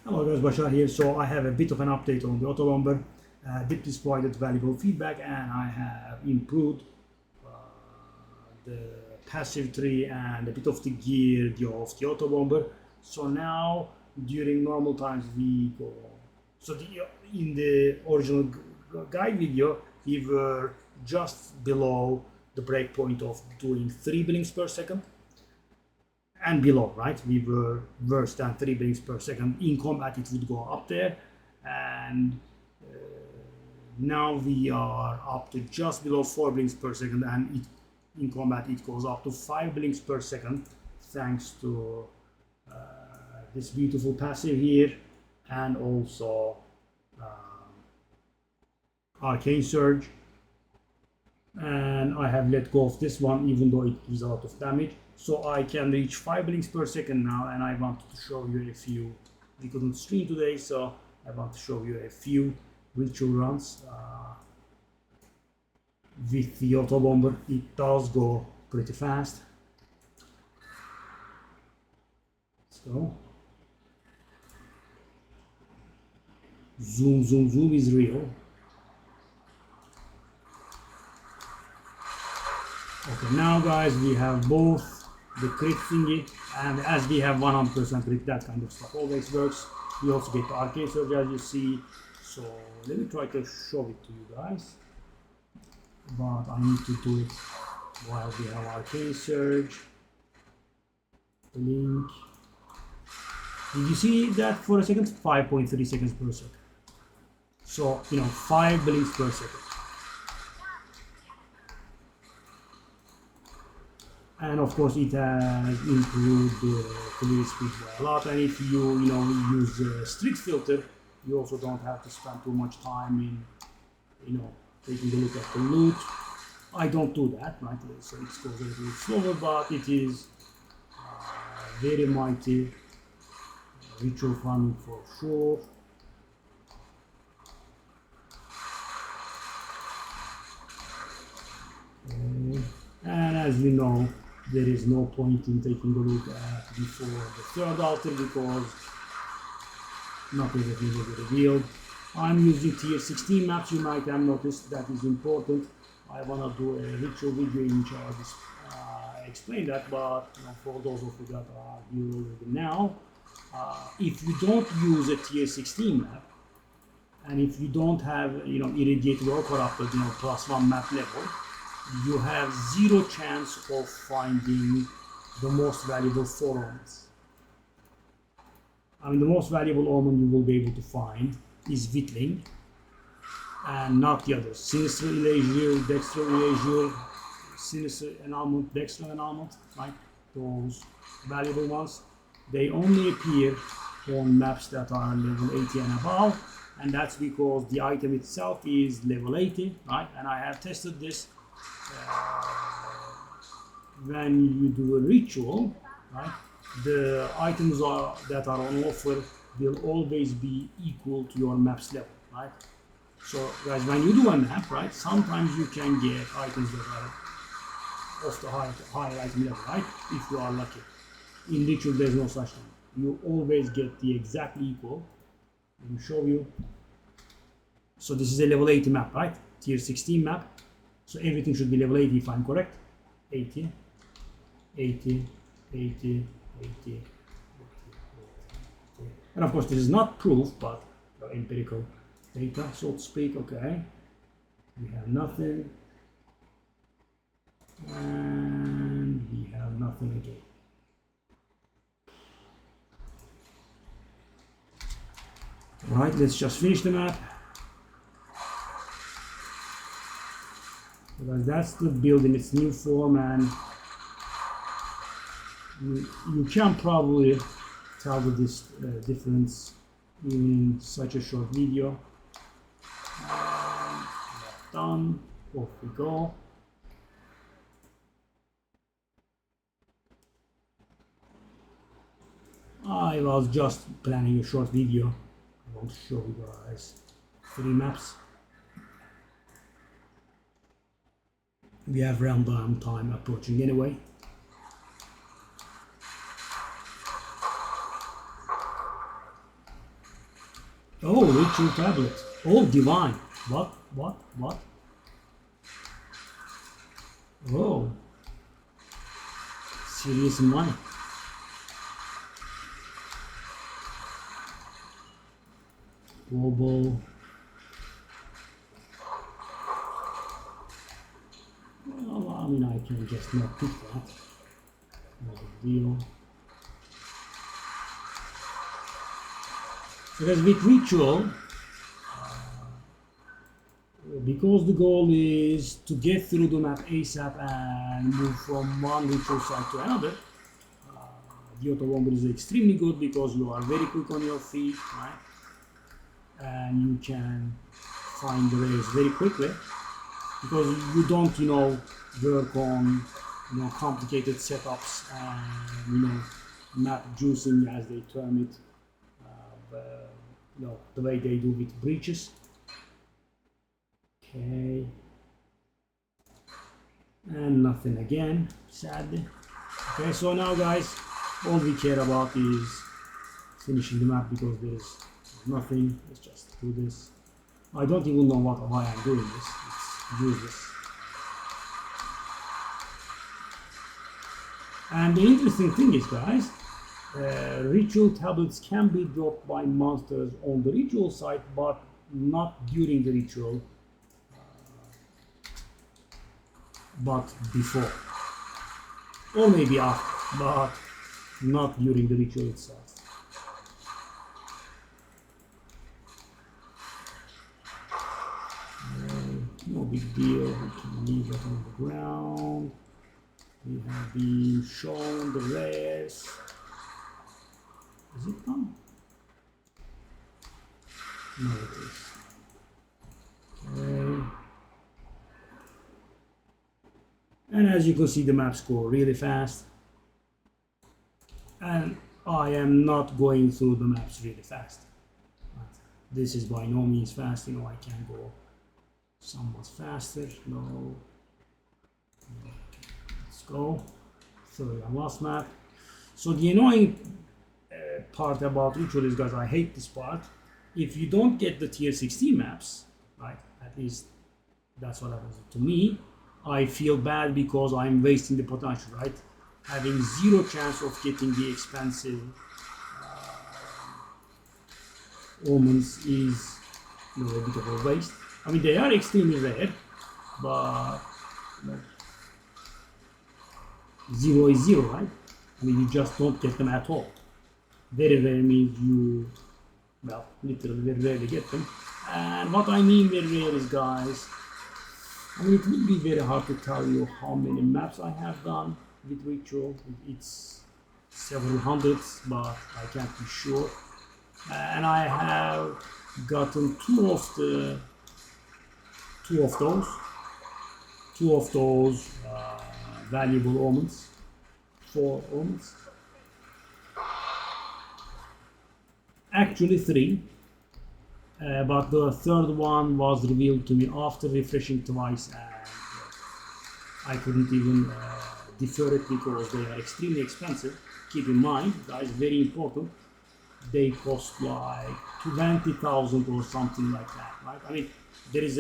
Hello guys, Bashar here. So I have a bit of an update on the Autobomber. Deeply provided valuable feedback, and I have improved the passive tree and a bit of the gear of the Autobomber. So now during normal times we go. So in the original guide video we were just below the breakpoint of doing 3 blinks per second. And below, right? We were worse than 3 blinks per second. In combat it would go up there, and now we are up to just below 4 blinks per second, and in combat it goes up to 5 blinks per second thanks to this beautiful passive here, and also Arcane Surge. And I have let go of this one even though it gives a lot of damage, so I can reach 5 blinks per second now. And I wanted to show you a few. We couldn't stream today, so I want to show you a few ritual runs with the Autobomber. It does go pretty fast. Let's go. Zoom, zoom, zoom is real. Okay, now guys, we have both the crit thingy, and as we have 100% crit, that kind of stuff always works. We also get the Arcane Surge, as you see. So let me try to show it to you guys, but I need to do it while we have Arcane Surge. Blink. Did you see that for a second? 5.3 seconds per second. So, 5 blinks per second. And of course it has improved the clear speed by a lot. And if you use the street filter, you also don't have to spend too much time in taking a look at the loot. I don't do that, right? So it goes a little bit slower, but it is very mighty ritual farming for sure. And as you know, there is no point in taking a look at before the third altar because not everything will be revealed. I'm using tier 16 maps. You might have noticed that is important. I want to do a ritual video in which I explain that, but for those of you that are here already now, if you don't use a tier 16 map, and if you don't have irradiated or corrupted +1 map level, you have 0 chance of finding the most valuable 4 omens. The most valuable omen you will be able to find is Whittling, and not the others. Sinister Erasure, Dexter Erasure, Sinister Annulment, Dexter Annulment, right? Those valuable ones. They only appear on maps that are level 80 and above, and that's because the item itself is level 80, right? And I have tested this. When you do a ritual, right, the items that are on offer will always be equal to your map's level, right? So guys, when you do a map, right, sometimes you can get items that are of the higher item level, right, if you are lucky. In ritual there's no such thing. You always get the exactly equal. Let me show you. So this is a level 80 map, right? Tier 16 map. So everything should be level 80 if I'm correct. 80, 80, 80, 80. And of course this is not proof, but empirical data, so to speak. Okay, we have nothing, and we have nothing again. All right, let's just finish the map. Because that's the build in its new form, and you can probably tell the difference in such a short video. Done. Off we go. I was just planning a short video. I want to show you guys 3 maps. We have random time approaching anyway. Oh, ritual tablet. Oh, divine. What? Oh, serious money. Global. Well, I mean, I can just not pick that. No big deal. Because with ritual, because the goal is to get through the map ASAP and move from one ritual site to another, the Autobomber is extremely good because you are very quick on your feet, right? And you can find the ways very quickly because you don't, work on, complicated setups and, map juicing as they term it, the way they do with breaches. Okay. And nothing again, sadly. Okay, so now guys, all we care about is finishing the map because there is nothing. Let's just do this. I don't even know why I'm doing this. It's useless. And the interesting thing is, guys, ritual tablets can be dropped by monsters on the ritual site, but not during the ritual, but before. Or maybe after, but not during the ritual itself. No big deal, we can leave it on the ground. We have been shown the rares. Is it done? No, it is. Okay. And as you can see, the maps go really fast. And I am not going through the maps really fast. But this is by no means fast, I can go somewhat faster. No. Let's go. Third and last map. So the annoying part about ritual is, guys, I hate this part. If you don't get the tier 16 maps, right, at least that's what happens to me, I feel bad because I'm wasting the potential, right? Having zero chance of getting the expensive omens is a bit of a waste. I mean, they are extremely rare, but zero is zero, right? I mean, you just don't get them at all. Very rare means you, literally very rarely get them. And what I mean very rare is, guys, I mean, it will be very hard to tell you how many maps I have done with ritual. It's several hundreds, but I can't be sure. And I have gotten two of those valuable omens, 4 omens. Actually 3, but the third one was revealed to me after refreshing twice, and I couldn't even defer it because they are extremely expensive. Keep in mind, guys, very important, they cost like 20,000 or something like that, right? I mean, there is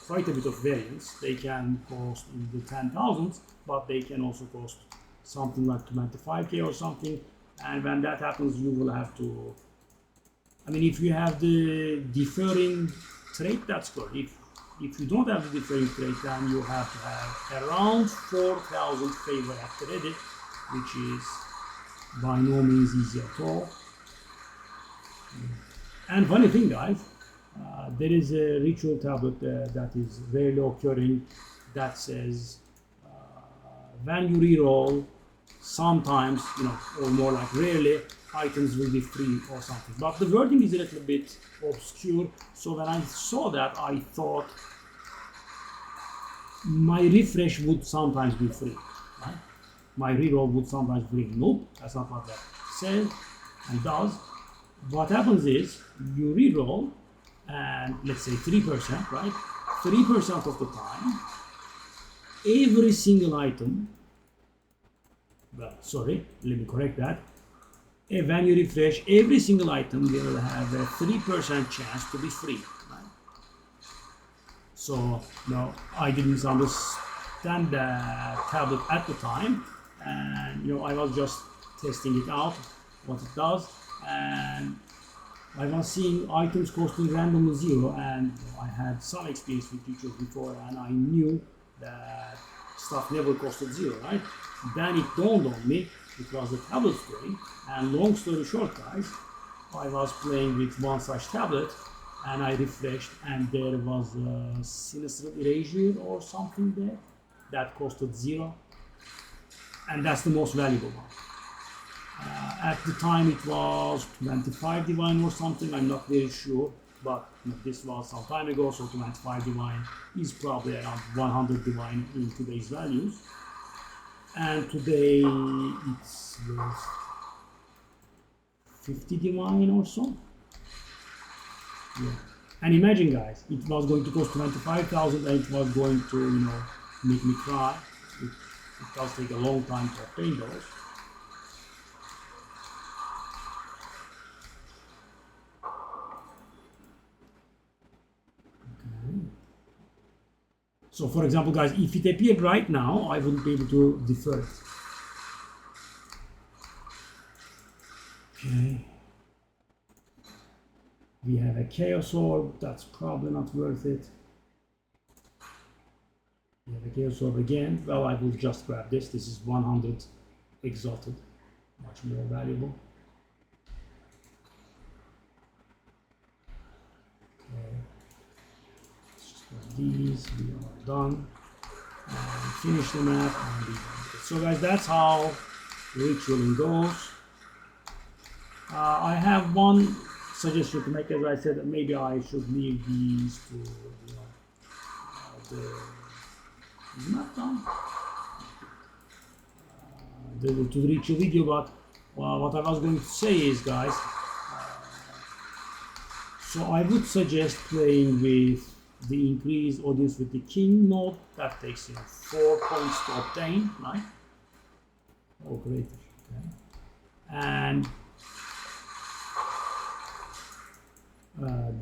quite a bit of variance. They can cost in the 10,000s, but they can also cost something like 25k or something. And when that happens, you will have to, I mean, if you have the deferring trait, that's good. If you don't have the deferring trait, then you have to have around 4,000 favor at the ready, which is by no means easy at all. And funny thing, guys, there is a ritual tablet that is rarely occurring that says when you reroll, sometimes, or more like rarely, items will be free or something. But the wording is a little bit obscure, so when I saw that, I thought my refresh would sometimes be free, right? My reroll would sometimes be free. Nope, that's not what that says and does. What happens is you reroll, and let's say 3%, right? 3% of the time, every single item, well, sorry, let me correct that. when you refresh, every single item will have a 3% chance to be free. Right? So no, I didn't understand the tablet at the time, and I was just testing it out, what it does, and I was seeing items costing randomly 0, and I had some experience with rituals before, and I knew that stuff never costed 0, right? Then it dawned on me it was the tablet story, and long story short, guys, I was playing with one such tablet, and I refreshed, and there was a sinister erasure or something there that costed 0, and that's the most valuable one. At the time it was 25 divine or something, I'm not very sure, but this was some time ago, so 25 divine is probably around 100 divine in today's values. And today it's worth 50 divine or so. Yeah. And imagine, guys, it was going to cost 25,000 and it was going to, make me cry. It does take a long time to obtain those. So for example, guys, if it appeared right now, I wouldn't be able to defer it. Okay. We have a Chaos Orb, that's probably not worth it. We have a Chaos Orb again. Well, I will just grab this. This is 100 exalted, much more valuable. Okay. These, we are done, and finish the map, and be done. So guys, that's how ritualing goes. I have one suggestion to make. As I said, maybe I should leave these to the not done to the ritual video, but what I was going to say is, guys, so I would suggest playing with the increased audience with the king node. That takes 4 points to obtain, right? Or greater. Okay. And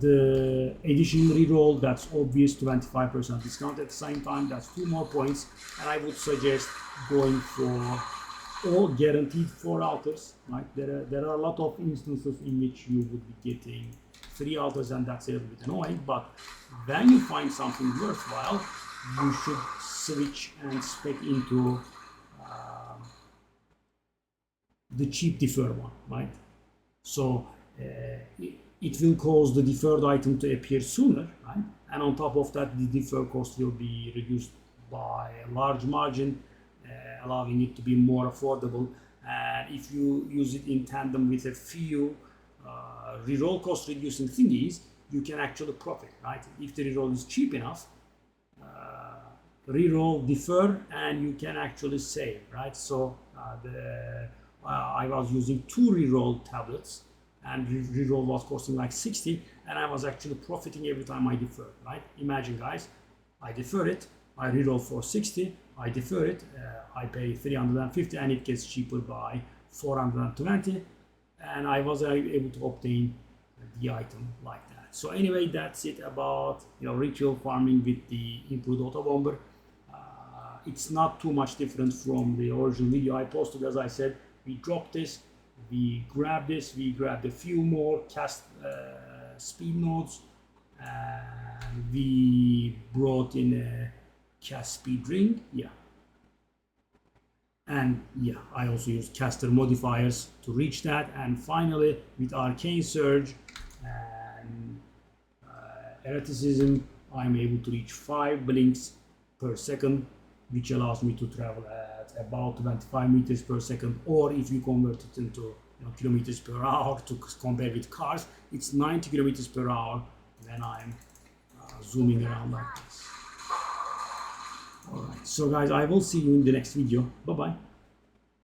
the addition reroll, that's obvious, 25% discount at the same time, that's 2 more points. And I would suggest going for all guaranteed 4 altars, right? There are a lot of instances in which you would be getting 3 altars, and that's a little bit annoying, but when you find something worthwhile, you should switch and spec into the cheap deferred one, right? So it will cause the deferred item to appear sooner, right? And on top of that, the deferred cost will be reduced by a large margin, allowing it to be more affordable. And if you use it in tandem with a few reroll cost reducing thingies, you can actually profit, right? If the reroll is cheap enough, reroll, defer, and you can actually save, right? So I was using 2 reroll tablets, and reroll was costing like 60, and I was actually profiting every time I deferred, right? Imagine, guys, I defer it, I reroll for 60, I defer it, I pay 350, and it gets cheaper by 420, and I was able to obtain the item like that. So anyway, that's it about ritual farming with the improved Autobomber. It's not too much different from the original video I posted. As I said, we dropped this, we grabbed this, we grabbed a few more cast speed nodes, and we brought in a cast speed ring, and I also used caster modifiers to reach that. And finally, with Arcane Surge and Erraticism, I'm able to reach 5 blinks per second, which allows me to travel at about 25 meters per second, or if you convert it into kilometers per hour to compare with cars, it's 90 kilometers per hour when I'm zooming around like this. Alright, so guys, I will see you in the next video. Bye bye.